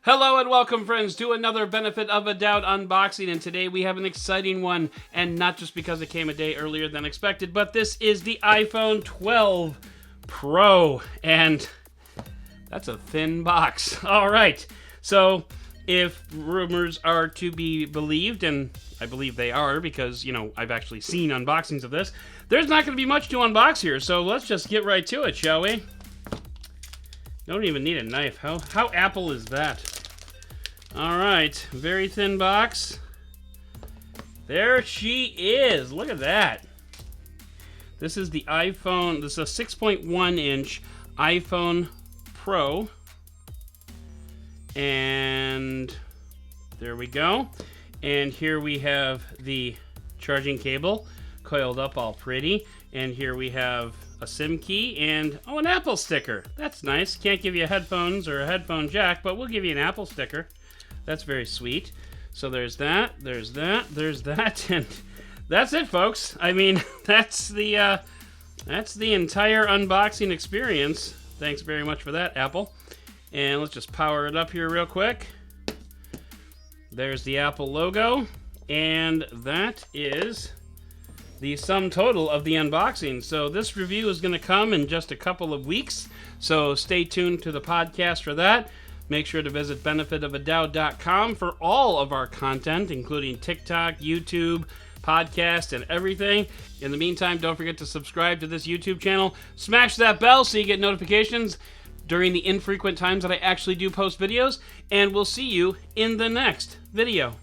Hello and welcome, friends, to another Benefit of a Doubt unboxing, and today we have an exciting one, and not just because it came a day earlier than expected, but this is the iPhone 12 Pro, and that's a thin box. All right, so if rumors are to be believed, and I believe they are because, you know, I've actually seen unboxings of this, there's not going to be much to unbox here, so let's just get right to it, shall we? Don't even need a knife. How Apple is that? All right, very thin box. There she is. Look at that. This is the iPhone. This is a 6.1-inch iPhone Pro. And there we go. And here we have the charging cable coiled up all pretty. And here we have a SIM key and, oh, an Apple sticker. That's nice. Can't give you headphones or a headphone jack, but we'll give you an Apple sticker. That's very sweet. So there's that, there's that, there's that, and that's it, folks. I mean, that's the entire unboxing experience. Thanks very much for that, Apple. And let's just power it up here real quick. There's the Apple logo, and that is the sum total of the unboxing. So this review is going to come in just a couple of weeks, so stay tuned to the podcast for that. Make sure to visit benefitofadoubt.com for all of our content, including TikTok, YouTube, podcast, and everything. In the meantime, don't forget to subscribe to this YouTube channel. Smash that bell so you get notifications during the infrequent times that I actually do post videos. And we'll see you in the next video.